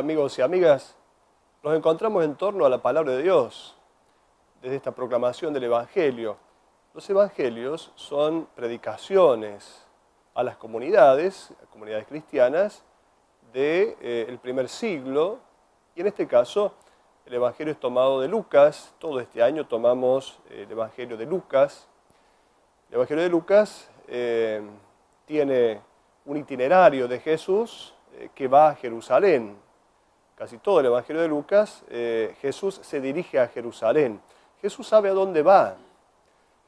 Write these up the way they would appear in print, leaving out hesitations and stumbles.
amigos y amigas, nos encontramos en torno a la palabra de Dios, desde esta proclamación del Evangelio. Los Evangelios son predicaciones a las comunidades cristianas del primer siglo, y en este caso el Evangelio es tomado de Lucas. Todo este año tomamos el Evangelio de Lucas. El Evangelio de Lucas tiene un itinerario de Jesús que va a Jerusalén. Casi todo el Evangelio de Lucas, Jesús se dirige a Jerusalén. Jesús sabe a dónde va.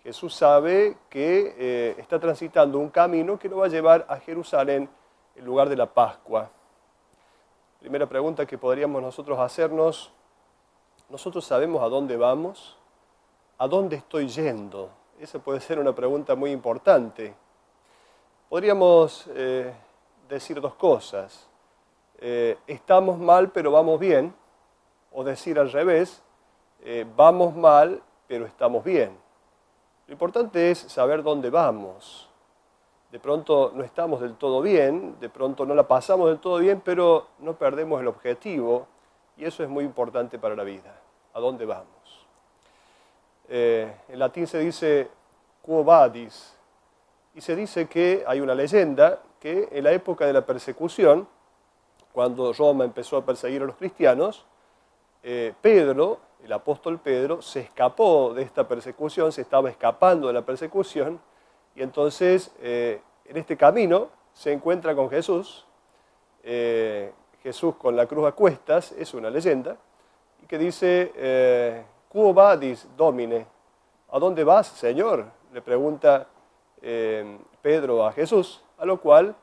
Jesús sabe que está transitando un camino que lo va a llevar a Jerusalén, el lugar de la Pascua. Primera pregunta que podríamos nosotros hacernos: ¿nosotros sabemos a dónde vamos? ¿A dónde estoy yendo? Esa puede ser una pregunta muy importante. Podríamos decir dos cosas. Estamos mal pero vamos bien, o decir al revés, vamos mal pero estamos bien. Lo importante es saber dónde vamos. De pronto no estamos del todo bien, de pronto no la pasamos del todo bien, pero no perdemos el objetivo, y eso es muy importante para la vida. ¿A dónde vamos? En latín se dice quo vadis, y se dice que hay una leyenda que en la época de la persecución, cuando Roma empezó a perseguir a los cristianos, Pedro, el apóstol Pedro, se escapó de esta persecución, se estaba escapando de la persecución, y entonces en este camino se encuentra con Jesús, Jesús con la cruz a cuestas, es una leyenda, y que dice, quo vadis, Domine? ¿A dónde vas, Señor?, le pregunta Pedro a Jesús, a lo cual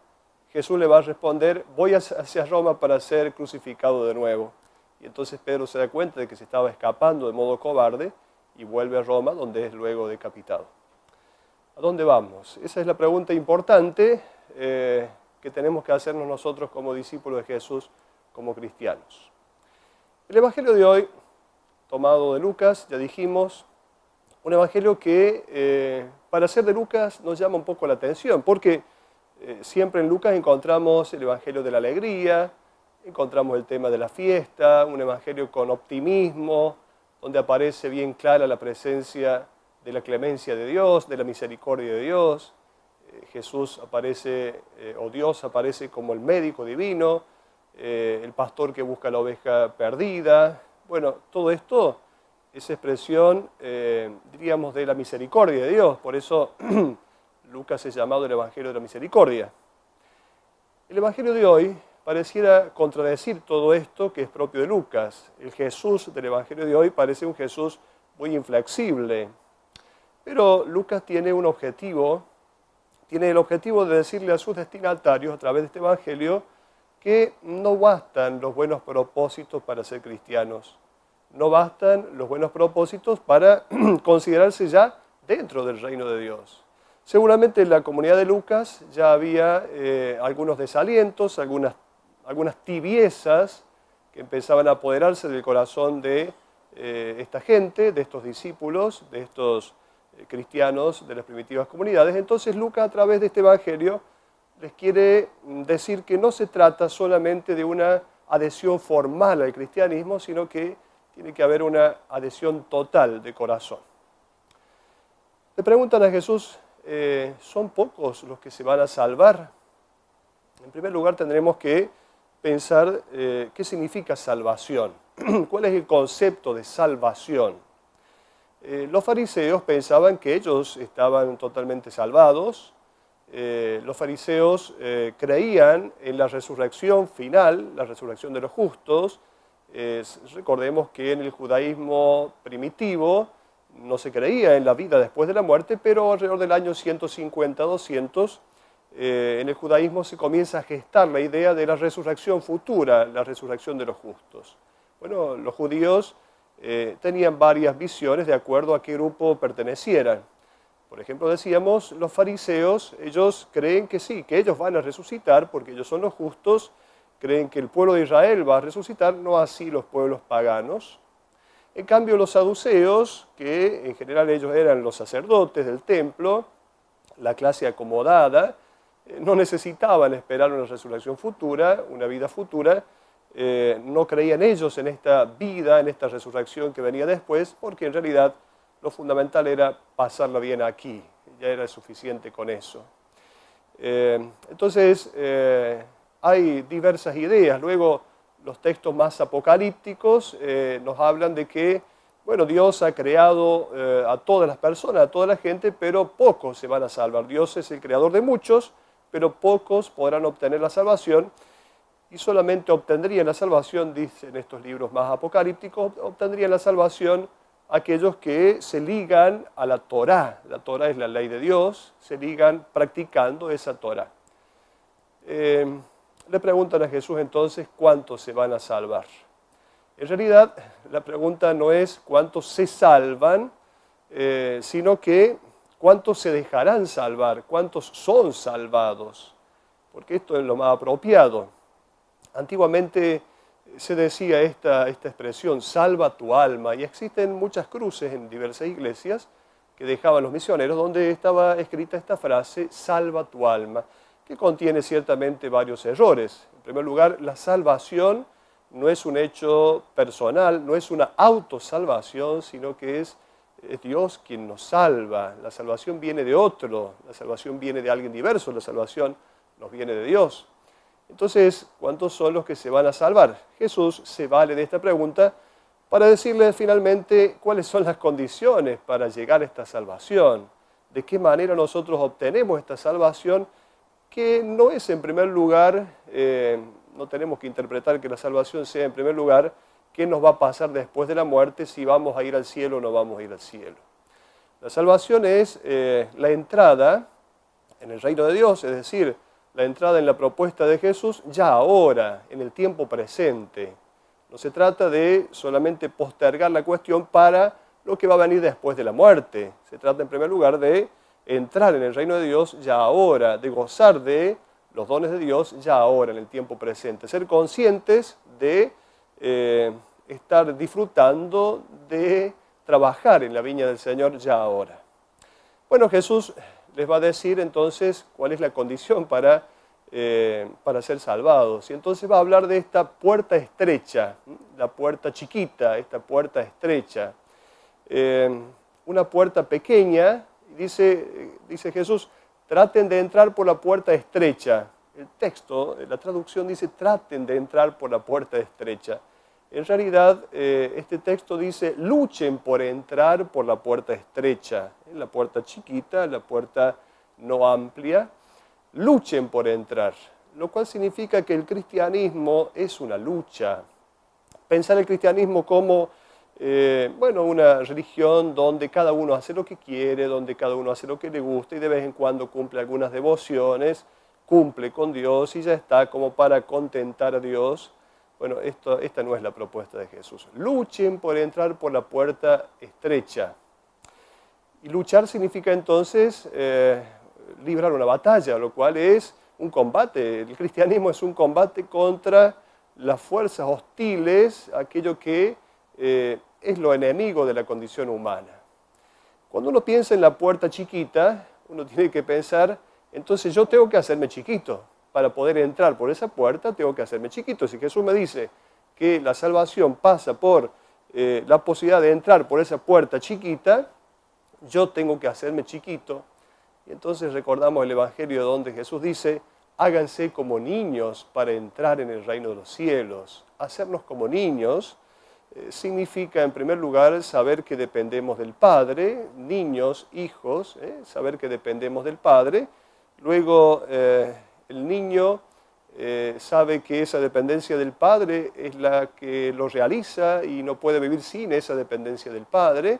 Jesús le va a responder: voy hacia Roma para ser crucificado de nuevo. Y entonces Pedro se da cuenta de que se estaba escapando de modo cobarde y vuelve a Roma, donde es luego decapitado. ¿A dónde vamos? Esa es la pregunta importante que tenemos que hacernos nosotros como discípulos de Jesús, como cristianos. El Evangelio de hoy, tomado de Lucas, ya dijimos, un Evangelio que para ser de Lucas nos llama un poco la atención, porque siempre en Lucas encontramos el Evangelio de la alegría, encontramos el tema de la fiesta, un Evangelio con optimismo, donde aparece bien clara la presencia de la clemencia de Dios, de la misericordia de Dios. Jesús aparece, o Dios aparece como el médico divino, el pastor que busca la oveja perdida. Bueno, todo esto es expresión, diríamos, de la misericordia de Dios. Por eso Lucas es llamado el Evangelio de la Misericordia. El Evangelio de hoy pareciera contradecir todo esto que es propio de Lucas. El Jesús del Evangelio de hoy parece un Jesús muy inflexible. Pero Lucas tiene un objetivo, tiene el objetivo de decirle a sus destinatarios a través de este Evangelio que no bastan los buenos propósitos para ser cristianos. No bastan los buenos propósitos para considerarse ya dentro del reino de Dios. Seguramente en la comunidad de Lucas ya había algunos desalientos, algunas tibiezas que empezaban a apoderarse del corazón de esta gente, de estos discípulos, de estos cristianos de las primitivas comunidades. Entonces Lucas, a través de este Evangelio, les quiere decir que no se trata solamente de una adhesión formal al cristianismo, sino que tiene que haber una adhesión total de corazón. Le preguntan a Jesús: ¿son pocos los que se van a salvar? En primer lugar tendremos que pensar qué significa salvación. ¿Cuál es el concepto de salvación? Los fariseos pensaban que ellos estaban totalmente salvados. Los fariseos creían en la resurrección final, la resurrección de los justos. Recordemos que en el judaísmo primitivo no se creía en la vida después de la muerte, pero alrededor del año 150-200 en el judaísmo se comienza a gestar la idea de la resurrección futura, la resurrección de los justos. Bueno, los judíos tenían varias visiones de acuerdo a qué grupo pertenecieran. Por ejemplo, decíamos, los fariseos, ellos creen que sí, que ellos van a resucitar porque ellos son los justos, creen que el pueblo de Israel va a resucitar, no así los pueblos paganos. En cambio, los saduceos, que en general ellos eran los sacerdotes del templo, la clase acomodada, no necesitaban esperar una resurrección futura, una vida futura, no creían ellos en esta vida, en esta resurrección que venía después, porque en realidad lo fundamental era pasarla bien aquí, ya era suficiente con eso. Entonces, hay diversas ideas. Luego, los textos más apocalípticos nos hablan de que, bueno, Dios ha creado a todas las personas, a toda la gente, pero pocos se van a salvar. Dios es el creador de muchos, pero pocos podrán obtener la salvación, y solamente obtendrían la salvación, dicen estos libros más apocalípticos, obtendrían la salvación aquellos que se ligan a la Torá. La Torá es la ley de Dios, se ligan practicando esa Torá. Le preguntan a Jesús entonces cuántos se van a salvar. En realidad, la pregunta no es cuántos se salvan, sino que cuántos se dejarán salvar, cuántos son salvados, porque esto es lo más apropiado. Antiguamente se decía esta expresión, salva tu alma, y existen muchas cruces en diversas iglesias que dejaban los misioneros donde estaba escrita esta frase, salva tu alma, que contiene ciertamente varios errores. En primer lugar, la salvación no es un hecho personal, no es una autosalvación, sino que es Dios quien nos salva. La salvación viene de otro, la salvación viene de alguien diverso, la salvación nos viene de Dios. Entonces, ¿cuántos son los que se van a salvar? Jesús se vale de esta pregunta para decirles finalmente cuáles son las condiciones para llegar a esta salvación, de qué manera nosotros obtenemos esta salvación, que no es en primer lugar, no tenemos que interpretar que la salvación sea en primer lugar qué nos va a pasar después de la muerte, si vamos a ir al cielo o no vamos a ir al cielo. La salvación es la entrada en el reino de Dios, es decir, la entrada en la propuesta de Jesús ya ahora, en el tiempo presente. No se trata de solamente postergar la cuestión para lo que va a venir después de la muerte. Se trata en primer lugar de entrar en el reino de Dios ya ahora, de gozar de los dones de Dios ya ahora, en el tiempo presente. Ser conscientes de estar disfrutando de trabajar en la viña del Señor ya ahora. Bueno, Jesús les va a decir entonces cuál es la condición para ser salvados. Y entonces va a hablar de esta puerta estrecha, la puerta chiquita, esta puerta estrecha. Una puerta pequeña, dice Jesús, traten de entrar por la puerta estrecha. El texto, la traducción dice, traten de entrar por la puerta estrecha. En realidad, este texto dice, luchen por entrar por la puerta estrecha, la puerta chiquita, la puerta no amplia, luchen por entrar, lo cual significa que el cristianismo es una lucha. Pensar el cristianismo como una religión donde cada uno hace lo que quiere, donde cada uno hace lo que le gusta y de vez en cuando cumple algunas devociones, cumple con Dios y ya está como para contentar a Dios. Bueno, esta no es la propuesta de Jesús. Luchen por entrar por la puerta estrecha. Y luchar significa entonces librar una batalla, lo cual es un combate. El cristianismo es un combate contra las fuerzas hostiles, aquello que es lo enemigo de la condición humana. Cuando uno piensa en la puerta chiquita, uno tiene que pensar, entonces yo tengo que hacerme chiquito. Para poder entrar por esa puerta tengo que hacerme chiquito. Si Jesús me dice que la salvación pasa por la posibilidad de entrar por esa puerta chiquita, yo tengo que hacerme chiquito. Y entonces recordamos el Evangelio donde Jesús dice, háganse como niños para entrar en el reino de los cielos. Hacernos como niños significa en primer lugar saber que dependemos del Padre, niños, hijos, saber que dependemos del Padre. Luego el niño sabe que esa dependencia del Padre es la que lo realiza y no puede vivir sin esa dependencia del Padre.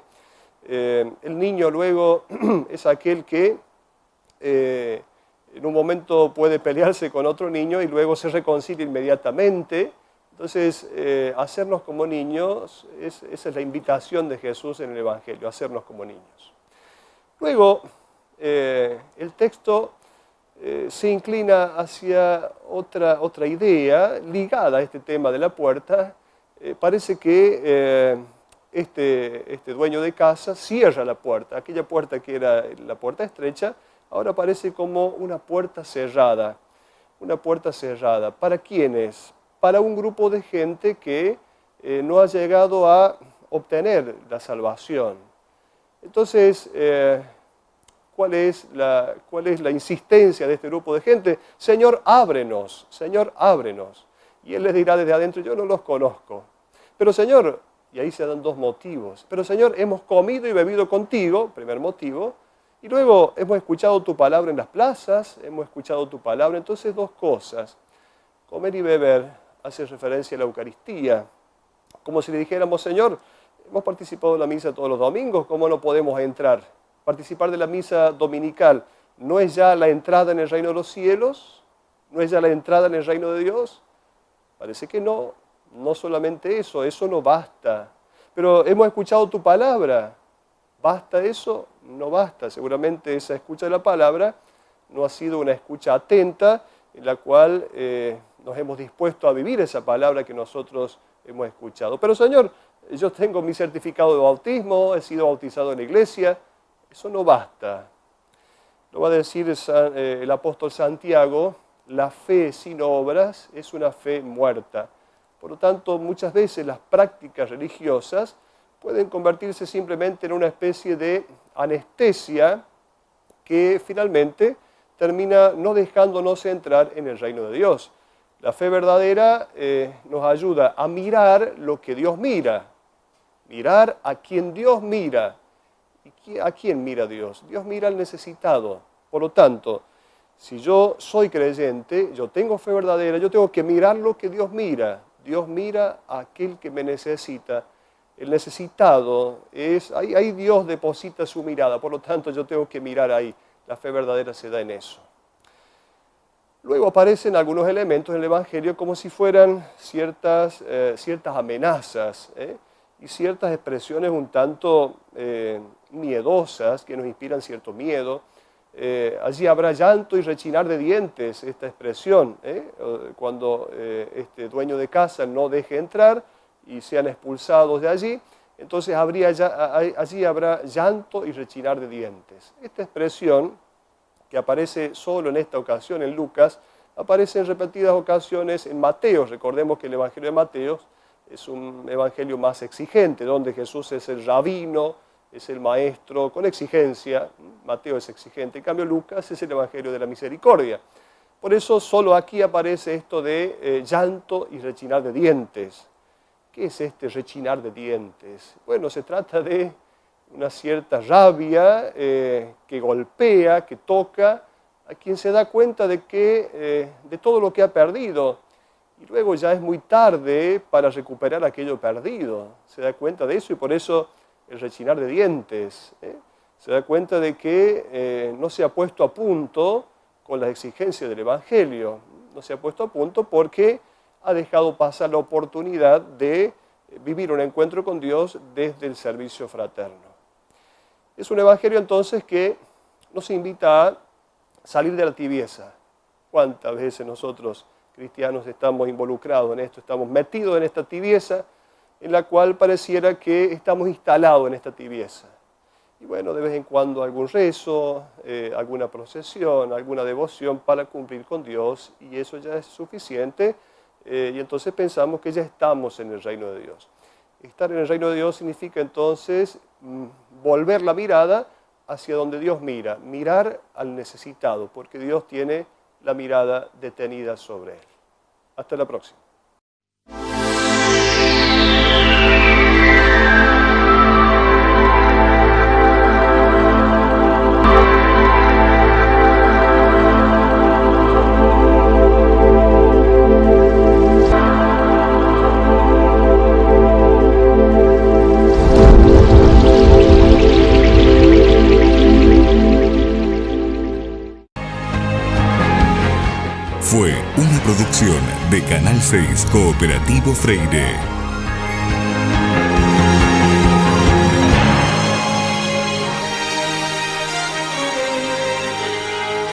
El niño luego es aquel que en un momento puede pelearse con otro niño y luego se reconcilia inmediatamente. Entonces, hacernos como niños, esa es la invitación de Jesús en el Evangelio, hacernos como niños. Luego, el texto se inclina hacia otra idea ligada a este tema de la puerta. Parece que este dueño de casa cierra la puerta. Aquella puerta que era la puerta estrecha, ahora parece como una puerta cerrada. Una puerta cerrada. ¿Para quiénes? para un grupo de gente que no ha llegado a obtener la salvación. Entonces, ¿cuál es la insistencia de este grupo de gente? Señor, ábrenos, Señor, ábrenos. Y Él les dirá desde adentro, yo no los conozco. Pero Señor, y ahí se dan dos motivos. Pero Señor, hemos comido y bebido contigo, primer motivo, y luego hemos escuchado tu palabra en las plazas, hemos escuchado tu palabra. Entonces, dos cosas. Comer y beber hace referencia a la Eucaristía. Como si le dijéramos, Señor, hemos participado de la misa todos los domingos, ¿cómo no podemos entrar? Participar de la misa dominical, ¿no es ya la entrada en el reino de los cielos? ¿No es ya la entrada en el reino de Dios? Parece que no, no solamente eso no basta. Pero hemos escuchado tu palabra, ¿basta eso? No basta. Seguramente esa escucha de la palabra no ha sido una escucha atenta en la cual nos hemos dispuesto a vivir esa palabra que nosotros hemos escuchado. Pero Señor, yo tengo mi certificado de bautismo, he sido bautizado en la iglesia, eso no basta. Lo va a decir el apóstol Santiago, la fe sin obras es una fe muerta. Por lo tanto, muchas veces las prácticas religiosas pueden convertirse simplemente en una especie de anestesia que finalmente termina no dejándonos entrar en el reino de Dios. La fe verdadera nos ayuda a mirar lo que Dios mira, mirar a quien Dios mira. ¿Y a quién mira Dios? Dios mira al necesitado. Por lo tanto, si yo soy creyente, yo tengo fe verdadera, yo tengo que mirar lo que Dios mira. Dios mira a aquel que me necesita. El necesitado ahí Dios deposita su mirada, por lo tanto yo tengo que mirar ahí. La fe verdadera se da en eso. Luego aparecen algunos elementos en el Evangelio como si fueran ciertas amenazas y ciertas expresiones un tanto miedosas que nos inspiran cierto miedo. Allí habrá llanto y rechinar de dientes, esta expresión, cuando este dueño de casa no deje entrar y sean expulsados de allí, entonces allí habrá llanto y rechinar de dientes. Esta expresión, que aparece solo en esta ocasión en Lucas, aparece en repetidas ocasiones en Mateo. Recordemos que el Evangelio de Mateo es un evangelio más exigente, donde Jesús es el rabino, es el maestro con exigencia. Mateo es exigente, en cambio Lucas es el Evangelio de la misericordia. Por eso solo aquí aparece esto de llanto y rechinar de dientes. ¿Qué es este rechinar de dientes? Bueno, se trata de una cierta rabia que golpea, que toca a quien se da cuenta de todo lo que ha perdido. Y luego ya es muy tarde para recuperar aquello perdido. Se da cuenta de eso y por eso el rechinar de dientes. Se da cuenta de que no se ha puesto a punto con las exigencias del Evangelio. No se ha puesto a punto porque ha dejado pasar la oportunidad de vivir un encuentro con Dios desde el servicio fraterno. Es un evangelio entonces que nos invita a salir de la tibieza. ¿Cuántas veces nosotros, cristianos, estamos involucrados en esto? Estamos metidos en esta tibieza en la cual pareciera que estamos instalados en esta tibieza. Y bueno, de vez en cuando algún rezo, alguna procesión, alguna devoción para cumplir con Dios, y eso ya es suficiente, y entonces pensamos que ya estamos en el reino de Dios. Estar en el reino de Dios significa entonces volver la mirada hacia donde Dios mira, mirar al necesitado, porque Dios tiene la mirada detenida sobre él. Hasta la próxima. Fue una producción de Canal 6 Cooperativo Freire.